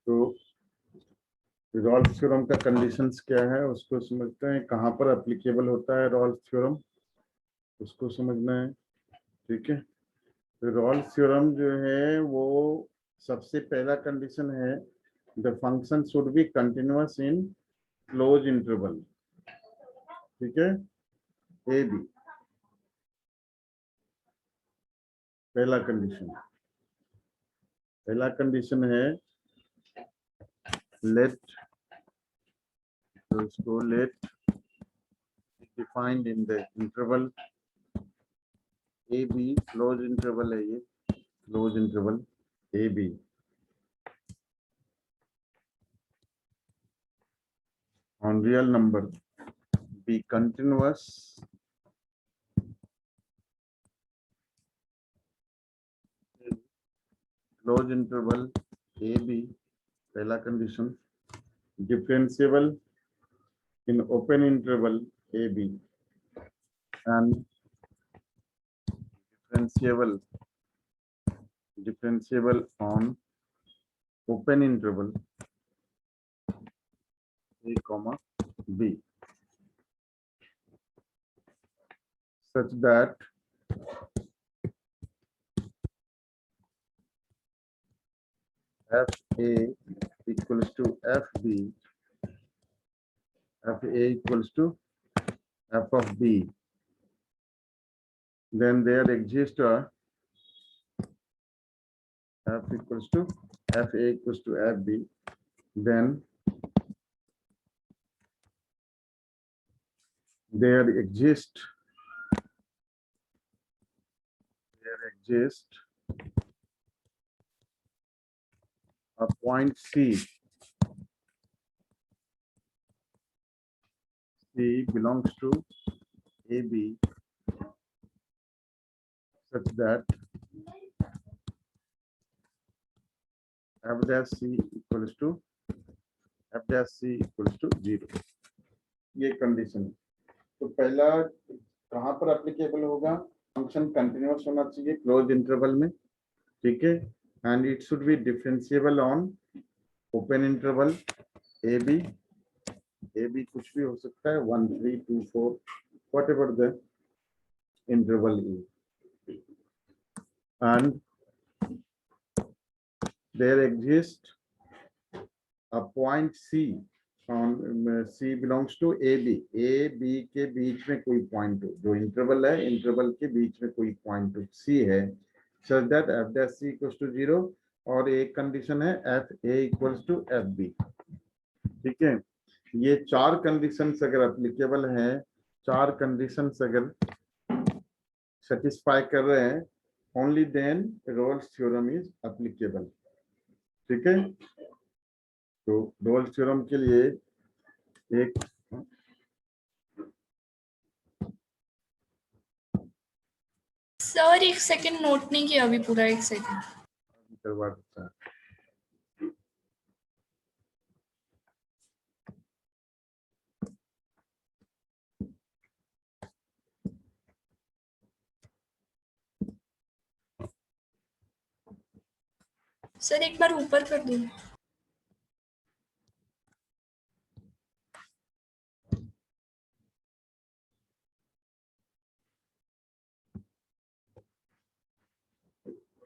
तो Rawls theorem का conditions क्या है उसको समझते हैं, कहाँ पर एप्लीकेबल होता है रॉल्स थ्योरम उसको समझना है। ठीक है, तो रॉल्स थ्योरम जो है वो सबसे पहला कंडीशन है, the function should be continuous in close interval. ठीक है, ए बी पहला कंडीशन है, लेट, तो इसको let defined in the interval A B, close interval है ये, close interval A B, on real number be continuous in closed interval a b, पहला condition, differentiable in open interval a b and differentiable on open interval a comma b, such that f a equals to f b, f a equals to f of b, then there exists a f equals to f a equals to f b, then there exists a point C. C belongs to AB such that f dash C equals to 0. ये condition. तो पहला कहाँ पर applicable होगा, function continuous होना चाहिए close interval में। ठीक है, and it should be differentiable on open interval A B कुछ भी हो सकता है, 1 3 2 4 whatever the interval is, and there exists a point C on C belongs to AB, A B के बीच में कोई पॉइंट हो, जो इंटरवल है इंटरवल के बीच में कोई पॉइंट हो C है, such that f dash C equals to 0, और एक कंडीशन है f A equals to f B। ठीक है, ये चार कंडीशंस अगर एप्लीकेबल हैं, चार कंडीशंस अगर सेटिस्फाई कर रहे हैं, only then Rolle's theorem is applicable. ठीक है, तो रोल्स थ्योरम के लिए एक सर एक सेकंड नोट नहीं किया अभी पूरा, एक सेकंड करवा देता है। सर एक बार ऊपर कर दो।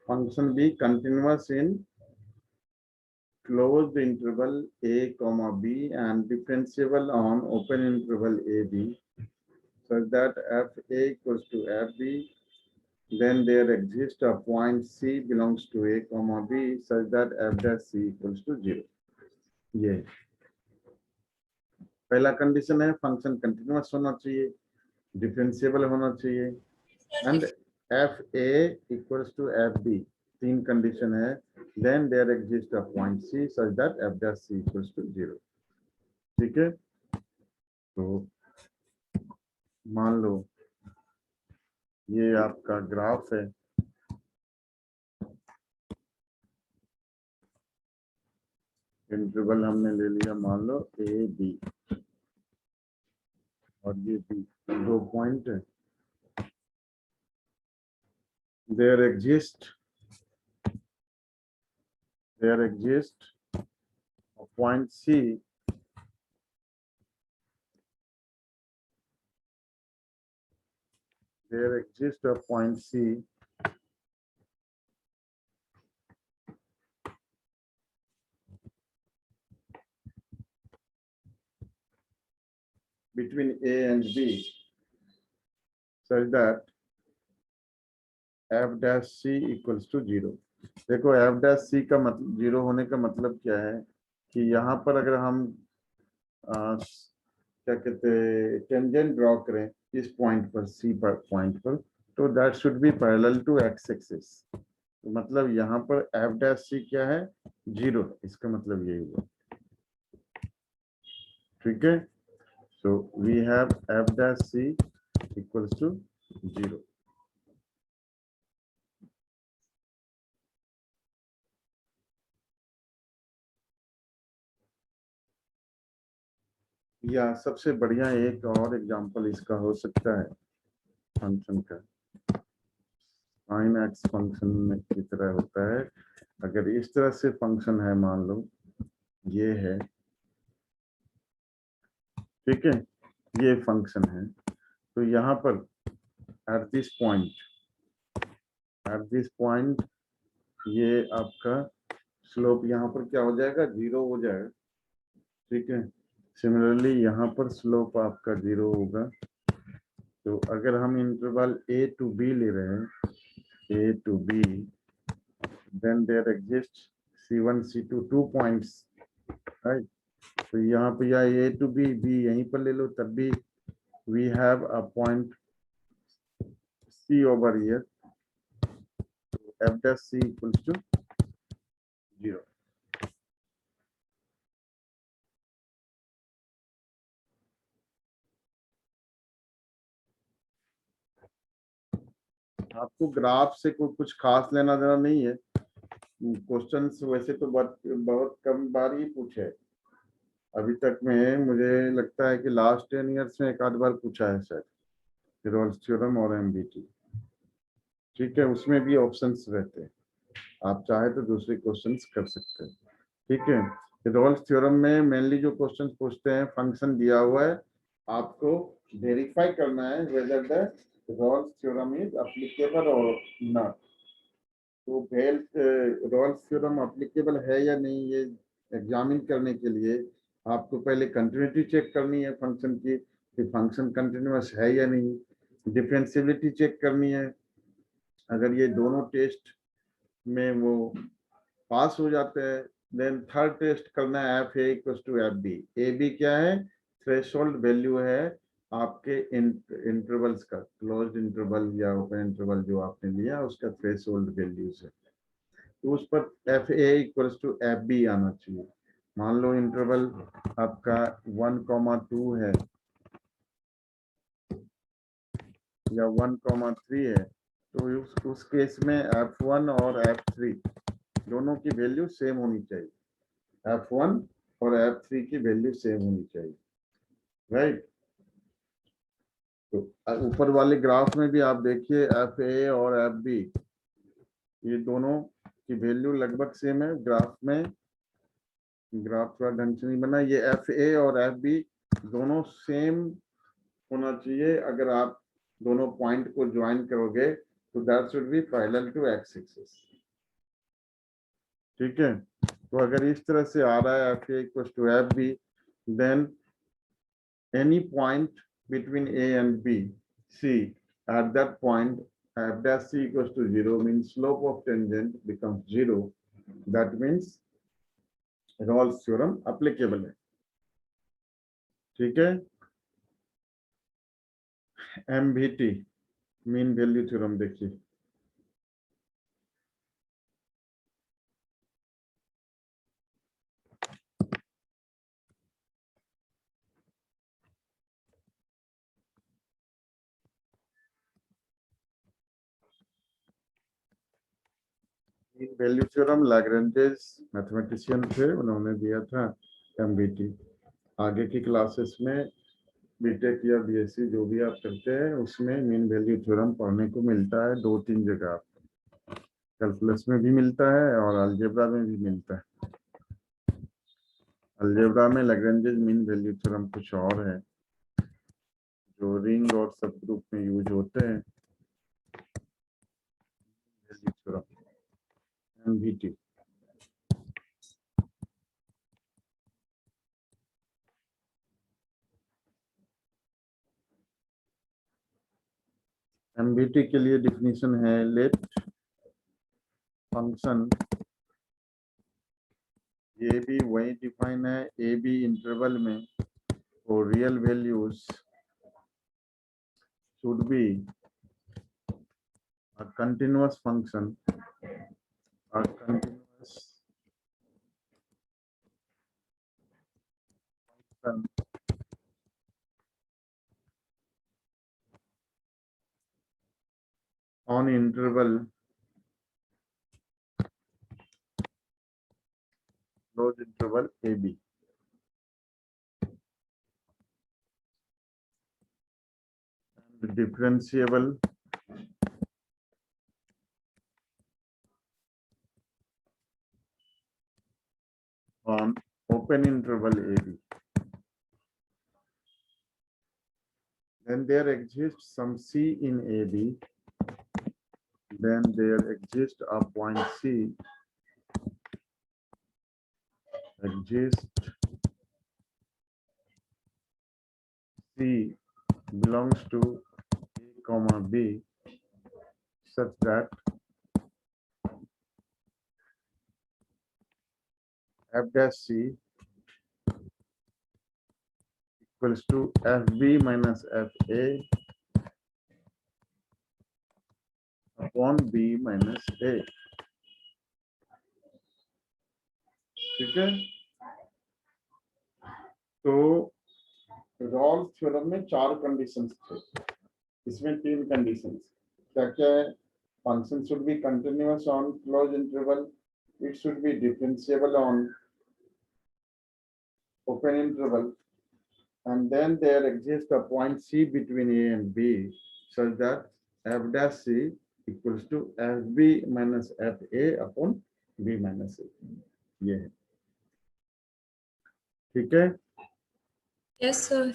Function B continuous in closed interval a comma b and differentiable on open interval a b, such that f a equals to f b, then there exists a point C belongs to a comma b such that f dash C equals to 0। ये पहला condition है, function continuous होना चाहिए, differentiable होना चाहिए, and F A equals to F B, तीन condition है, then there exist a point C such that F dash C equals to 0। ठीक है, तो मान लो ये आपका ग्राफ है, इंटरवल हमने ले लिया मान लो ए बी, और ये बी, दो पॉइंट है, there exists point C there exists a point C between A and B such that f dash C equals to 0। देखो f dash C का मतलब 0 होने का मतलब क्या है कि यहाँ पर अगर हम क्या कहते हैं टेंजेंट ड्रॉ करें इस पॉइंट पर C पर पॉइंट पर, तो that should be parallel to x axis. तो मतलब यहाँ पर f dash C क्या है 0, इसका मतलब यही हुआ। ठीक है, so we have f dash C equals to 0। या सबसे बढ़िया एक और एग्जांपल इसका हो सकता है फंक्शन का, sin x फंक्शन की तरह होता है। अगर इस तरह से फंक्शन है, मान लो ये है, ठीक है, ये फंक्शन है, तो यहाँ पर एट दिस पॉइंट ये आपका स्लोप यहाँ पर क्या हो जाएगा 0 हो जाएगा। ठीक है, सिमिलरली यहाँ पर स्लोप आपका 0 होगा। तो अगर हम इंटरवल a to b ले रहे हैं, a to b, then there exists c1 c2 2 points, right? तो यहाँ पे या a to b, b यहीं पर ले लो तब भी we have a point c over here, f dash c equals to 0। आपको ग्राफ से कोई कुछ खास लेना देना नहीं है। क्वेश्चंस वैसे तो बहुत कम बार ही पूछे है अभी तक में, मुझे लगता है कि लास्ट 10 ईयर्स में एक आध बार पूछा है शायद रोल्स थ्योरम और एमबीटी। ठीक है, उसमें भी ऑप्शंस रहते हैं, आप चाहे तो दूसरे क्वेश्चंस कर सकते हैं। ठीक है, रोल्स थ्योरम में मेनली जो क्वेश्चंस पूछते हैं, फंक्शन दिया हुआ है, आपको वेरीफाई करना है whether the roles theorem is applicable और नॉट। तो रोल्स थ्योरम एप्लीकेबल है या नहीं, ये एग्जामिन करने के लिए आपको पहले कंटिन्यूटी चेक करनी है फंक्शन की कि फंक्शन कंटिन्यूअस है या नहीं, डिफरेंशियबिलिटी चेक करनी है। अगर ये दोनों टेस्ट में वो पास हो जाते हैं, देन थर्ड टेस्ट करना है F A equals to F B. A B क्या है, थ्रेशोल्ड वैल्यू है आपके इंटरवल्स का, क्लोज्ड इंटरवल या ओपन इंटरवल जो आपने लिया उसका थ्रेशोल्ड वैल्यूज है, तो उस पर F A equals to F B आना चाहिए। मान लो इंटरवल आपका 1,2 है या 1,3 है, तो उस केस में f1 और f3 दोनों की वैल्यू सेम होनी चाहिए, f1 और f3 की वैल्यू सेम होनी चाहिए, राइट। तो ऊपर वाले ग्राफ में भी आप देखिए एफ ए और एफ बी, ये दोनों की वैल्यू लगभग सेम है। ग्राफ में ग्राफ थोड़ा ढंग से नहीं बना, ये एफ ए और एफ बी दोनों सेम होना चाहिए। अगर आप दोनों पॉइंट को ज्वाइन करोगे तो that should be parallel to X axis. ठीक है, तो अगर इस तरह से आ रहा है F A equals to F B, then any point between A and B, C, at that point f dash C equals to 0 means slope of tangent becomes 0. That means Rolle's theorem applicable है। ठीक है, MVT mean value theorem देखिए, mean value theorem Lagrange's mathematician थे, उन्होंने दिया था MVT। आगे की क्लासेस में बीटेक या बीएससी जो भी आप करते हैं उसमें मीन वैल्यू थ्योरम पढ़ने को मिलता है 2-3 जगह, कैलकुलस में भी मिलता है और अलजेब्रा में भी मिलता है। अलजेब्रा में लैग्रेंज मीन वैल्यू थ्योरम कुछ और है जो रिंग और सब ग्रुप में यूज होते हैं। Value theorem एमवीटी। एमवीटी के लिए डिफिनीशन है लेट फंक्शन ए बी वही डिफाइन है ए बी इंटरवल में और real values should be a continuous function on interval closed interval AB and differentiable on open interval AB. Then there exists some C in AB. Then there exists a point C. Exists C belongs to A comma B such that f dash C equals to FB minus FA upon B minus A. ठीक है, तो Rawls theorem में 4 conditions थे, इसमें 3 conditions क्या क्या है? Function should be continuous on close interval, it should be differentiable on open interval, and then there exists a point C between A and B such that f dash C equals to FB minus FA upon B minus A. ये है, ठीक है। Yes sir.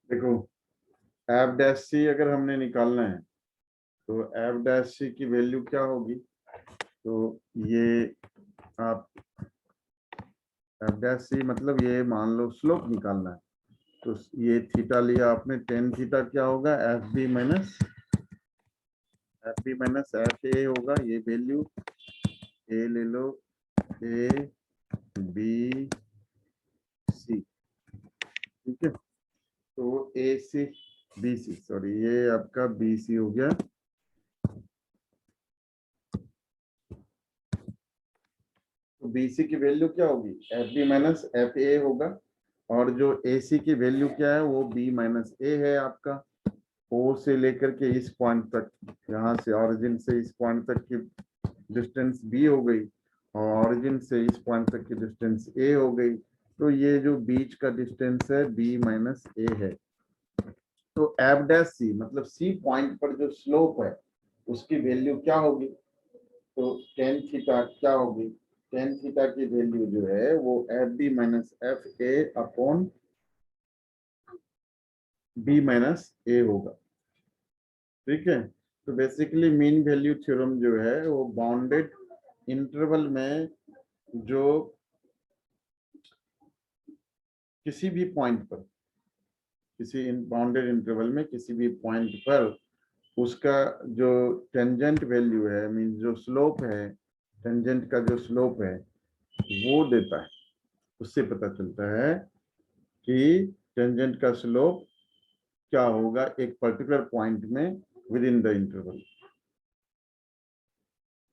देखो F dash सी अगर हमने निकालना है तो एफ डैश सी की वैल्यू क्या होगी? तो ये आप एफ डैश सी मतलब ये मान लो स्लोप निकालना है, तो ये थीटा लिया आपने, टेन थीटा क्या होगा? F B minus F B minus F A होगा, ये वैल्यू ए ले लो, ए बी सी, ठीक है। तो ए सी बी सी, सॉरी ये आपका बी सी हो गया। तो बी सी की वैल्यू क्या होगी, F B minus F A होगा, और जो ए सी की वैल्यू क्या है वो बी माइनस ए है आपका। ओ से लेकर के इस पॉइंट तक, यहाँ से ऑरिजिन से इस पॉइंट तक की डिस्टेंस बी हो गई, और ऑरिजिन से इस पॉइंट तक की डिस्टेंस ए हो गई। तो ये जो बीच का डिस्टेंस है बी माइनस ए है। तो एफ डैश सी मतलब सी पॉइंट पर जो स्लोप है उसकी वैल्यू क्या होगी, तो टेन थीटा क्या होगी, टेन थीटा की वैल्यू जो है वो F B minus F A upon B minus A होगा, ठीक है। तो बेसिकली मीन वैल्यू थ्योरम जो है वो बाउंडेड इंटरवल में जो किसी भी पॉइंट पर, किसी बाउंडेड इंटरवल में किसी भी पॉइंट पर उसका जो टेंजेंट वैल्यू है, मीन जो स्लोप है, टेंजेंट का जो स्लोप है वो देता है। उससे पता चलता है कि टेंजेंट का स्लोप क्या होगा एक पर्टिकुलर पॉइंट में विद इन द इंटरवल।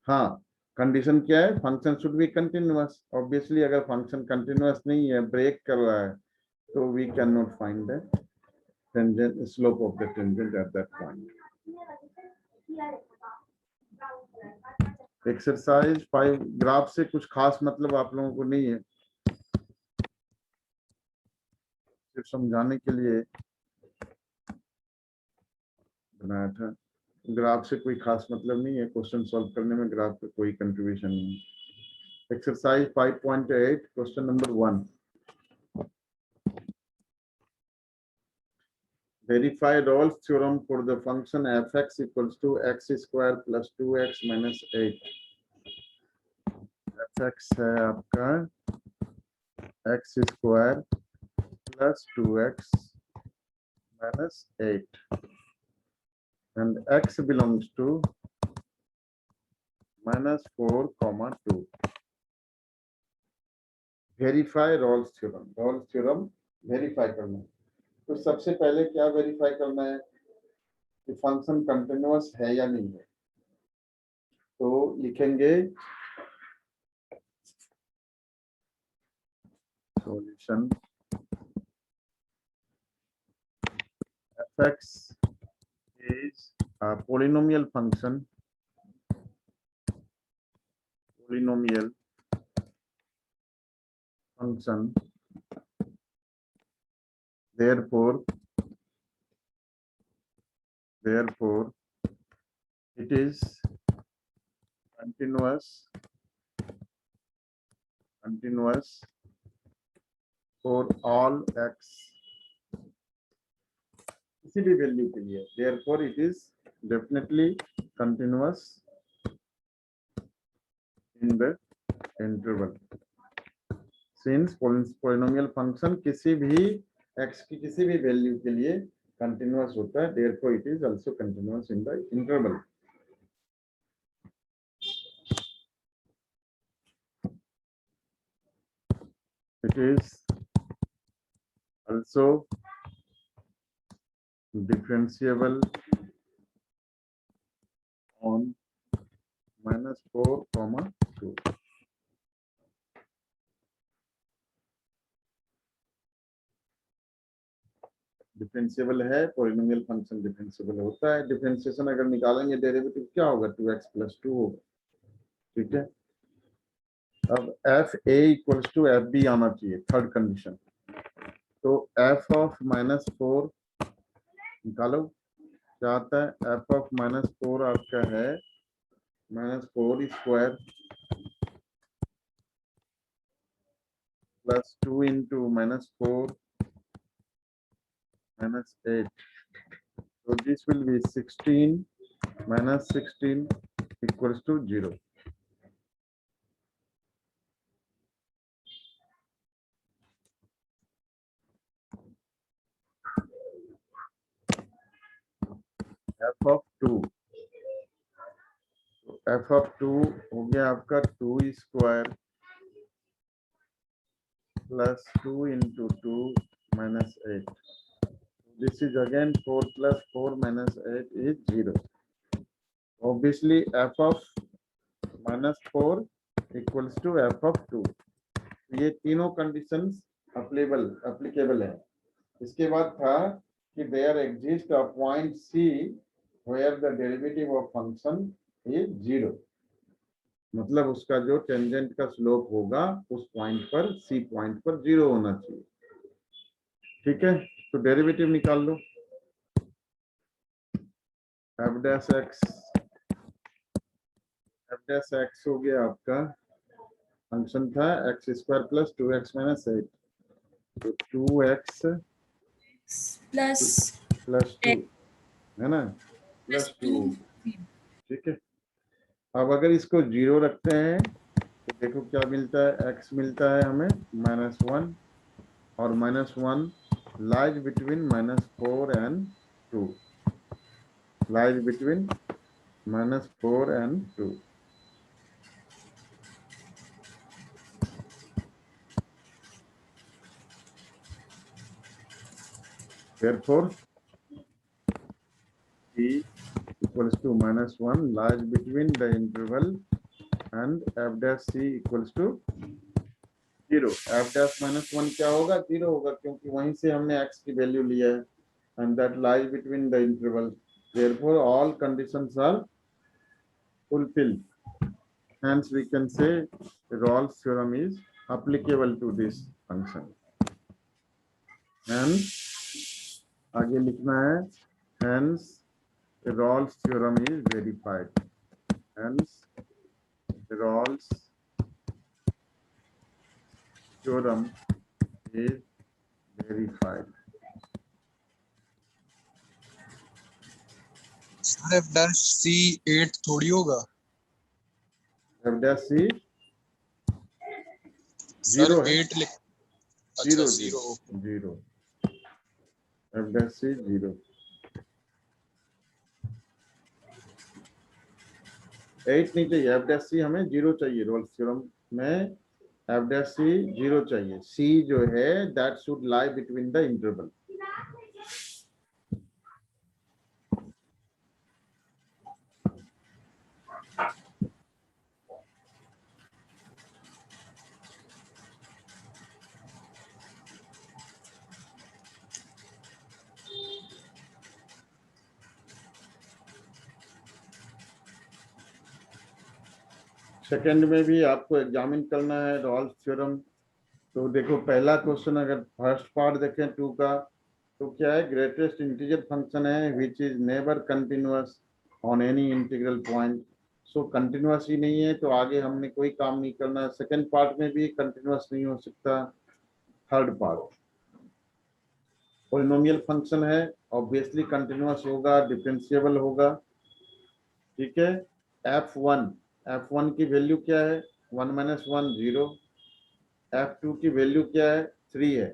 हाँ, कंडीशन क्या है, function should be continuous. Obviously अगर फंक्शन कंटिन्यूअस नहीं है, ब्रेक कर रहा है, तो we can not find the tangent slope of the tangent at that point. Exercise 5 graph से कुछ खास मतलब आप लोगों को नहीं है, सिर्फ समझाने के लिए बनाया था। ग्राफ से कोई खास मतलब नहीं है, क्वेश्चन सॉल्व करने में ग्राफ का कोई कंट्रीब्यूशन नहीं है। Exercise 5.8 question number 1, verify Rolle's theorem for the function fx equals to x square plus 2x minus 8। fx है आपका x square plus 2x minus 8 and x belongs to minus 4 comma 2। Verify Rolle's theorem, Rolle's theorem verify करना है। तो सबसे पहले क्या verify करना है कि फंक्शन कंटिन्यूअस है या नहीं है। तो लिखेंगे solution fx is a polynomial function, therefore it is continuous for all x, किसी भी वैल्यू के लिए, therefore it is definitely continuous in the interval। since polynomial function किसी भी x की किसी भी वैल्यू के लिए कंटिन्यूअस होता है, therefore it is also continuous in the interval। it is also differentiable on minus 4 comma 2। Differentiable है, पॉलिनोमियल फंक्शन डिफरेंशिएबल होता है। डिफरेंशिएशन अगर निकालेंगे डेरिवेटिव क्या होगा, 2x plus 2 होगा, ठीक है। अब F A equals to F B आना चाहिए, थर्ड कंडीशन। तो एफ ऑफ माइनस 4 निकालो, क्या आता है, एफ ऑफ माइनस 4 आपका है minus 4 square plus 2 into minus 4 minus 8, so this will be 16 minus 16 equals to 0। f of 2 F of 2 हो गया आपका 2 square plus 2 into 2 minus 8. This is again 4 plus 4 minus 8 is 0. Obviously f of minus 4 equals to f of 2. ये तीनों conditions applicable है. इसके बाद था कि there exists a point C where the derivative of function is 0. मतलब उसका जो टेंजेंट का स्लोप होगा उस पॉइंट पर सी पॉइंट पर 0 होना चाहिए. ठीक है, तो डेरिवेटिव निकाल लो. एफ डैश एक्स हो गया आपका, फंक्शन था x square plus 2x minus 8, तो 2x प्लस प्लस 2 है ना, प्लस 2. ठीक है, अब अगर इसको 0 रखते हैं तो देखो क्या मिलता है, x मिलता है हमें -1 और -1 lies between -4 and 2, lies between -4 and 2. Therefore, t equals to -1 lies between the interval and f dash c equals to 0. f dash -1 क्या होगा, 0 होगा, क्योंकि वहीं से हमने x की वैल्यू लिया है, and that lies between the interval. Therefore, all conditions are fulfilled. Hence, we can say Rolle's theorem is applicable to this function. And आगे लिखना है, hence Rolle's theorem is verified. Hence, Rolle's theorem is verified. Sir F dash C 8 थोड़ी होगा. F dash C sir 0 है, 8 लिख. अच्छा 0. 0. F dash C 0. 8 नहीं चाहिए, F dash C हमें 0 चाहिए. रोल्स थ्योरम में F dash C 0 चाहिए. C जो है that should lie between the interval. Second में भी आपको एग्जामिन करना है रॉल्स थ्योरम. तो देखो पहला क्वेश्चन, अगर फर्स्ट पार्ट देखें 2 का, तो क्या है, ग्रेटेस्ट इंटीजर फंक्शन है which is never continuous on any integral point. So continuous ही नहीं है तो आगे हमने कोई काम नहीं करना. सेकंड पार्ट में भी कंटिन्यूअस नहीं हो सकता. थर्ड पार्ट पॉलिनोमियल फंक्शन है, ऑब्वियसली कंटिन्यूअस होगा, डिफरेंशिएबल होगा. ठीक है, f1 की वैल्यू क्या है, 1 - 1 0. f2 की वैल्यू क्या है, 3 है.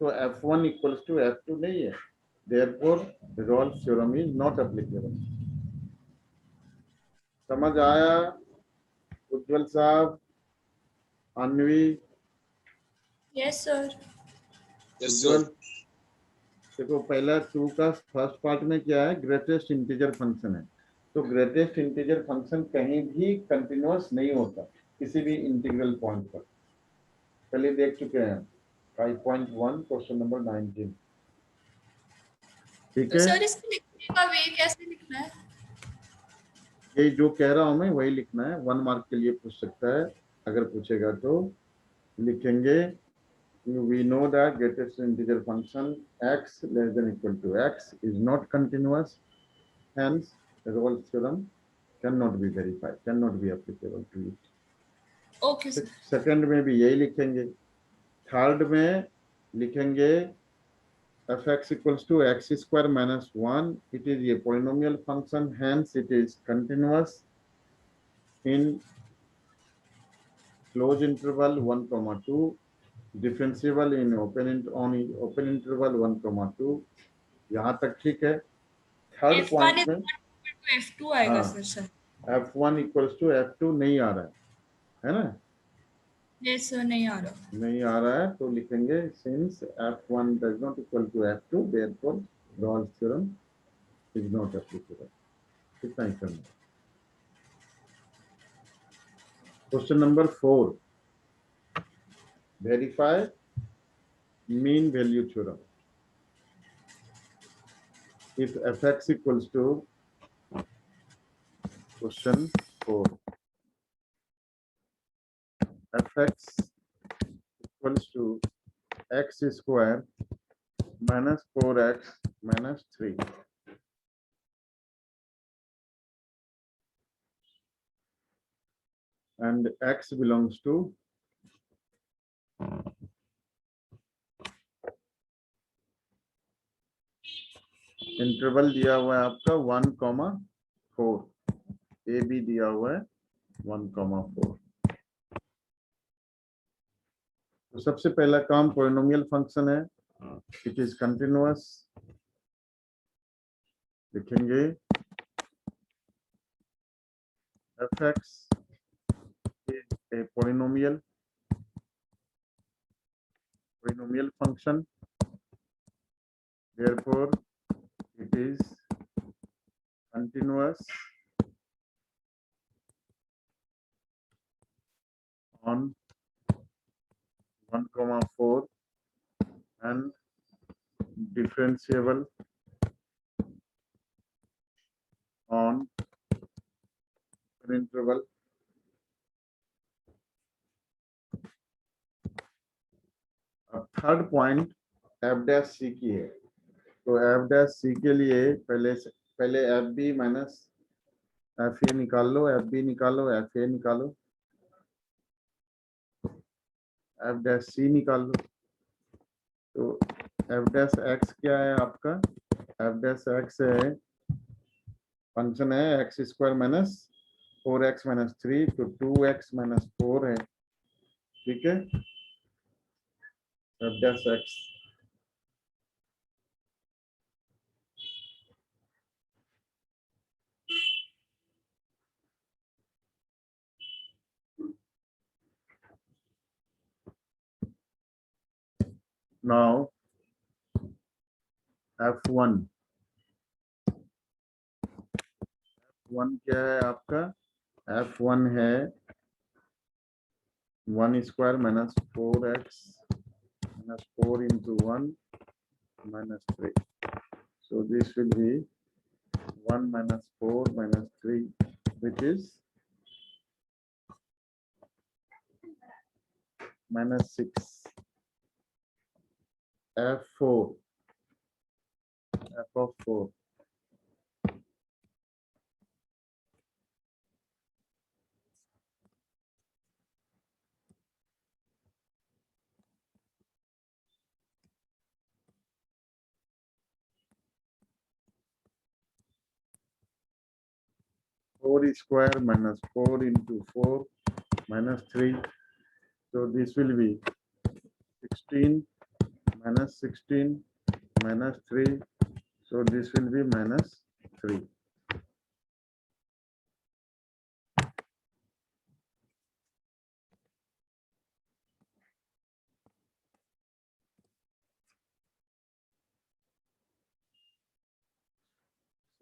तो f1 इक्वल्स टू f2 नहीं है. Therefore Rolle's theorem is not applicable. समझ आया उज्जवल साहब, Anvi? Yes sir. Yes Ujjwal, sir. देखो पहला 2 का फर्स्ट पार्ट में क्या है, ग्रेटेस्ट इंटीजर फंक्शन है. तो ग्रेटेस्ट इंटीजर फंक्शन कहीं भी कंटिन्यूअस नहीं होता किसी भी इंटीग्रल पॉइंट पर. पहले देख चुके हैं 5.1 क्वेश्चन नंबर 19. ठीक तो है, सर इसको लिखने का वे कैसे लिखना है? ये जो कह रहा हूं मैं वही लिखना है. 1 मार्क के लिए पूछ सकता है, अगर पूछेगा तो लिखेंगे we know that greatest integer function x less than equal to x is not continuous, hence Rolle's theorem cannot be verified, cannot be applicable to it. Okay sir. Second में भी यही लिखेंगे. थर्ड में लिखेंगे fx equals to x square minus 1. It is a polynomial function, hence it is continuous in closed interval 1, 2, differentiable in open interval 1, 2. यहाँ तक ठीक है. थर्ड F1 पॉइंट is में not equal to F2 आएगा हाँ, sir. F1 equals to F2 नहीं आ रहा है ना? यस सर, नहीं आ रहा। नहीं आ रहा है तो लिखेंगे since F1 does not equal to F2 therefore Gauss theorem is not applicable. कितना ही करना? Question number 4. Verify mean value theorem. If fx equals to question 4. Fx equals to x square minus 4x minus 3. And x belongs to interval दिया हुआ है आपका 1,4, A B दिया हुआ है 1,4। तो सबसे पहला काम पॉलिनोमियल फंक्शन है, इट इज कंटिन्यूअस, लिखेंगे fx is a polynomial function, therefore it is continuous on 1,4 and differentiable on an interval. अब third point F dash C की है, तो एफ डैश सी के लिए पहले F B minus F A निकाल लो, एफ बी निकालो, एफ ए निकालो, एफ डैश सी निकाल लो। तो एफ डैश एक्स क्या है आपका? एफ डैश एक्स है, फंक्शन है x square minus 4x minus 3, तो 2x माइनस 4 है, ठीक है। F dash x now F1 क्या है आपका? F1 है 1 square minus 4x minus 4 into 1 minus 3. So this will be 1 minus 4 minus 3, which is minus 6. F4, f of 4. Four square minus 4 into 4 minus 3. So this will be 16 minus 16 minus 3. So this will be minus 3.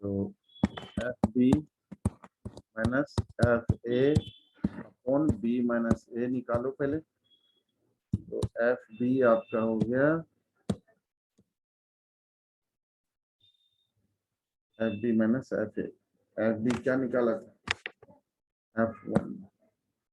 So FB minus FA upon B minus A निकालो पहले। तो FB आपका हो गया FB minus FA। FB क्या निकाला था? F1।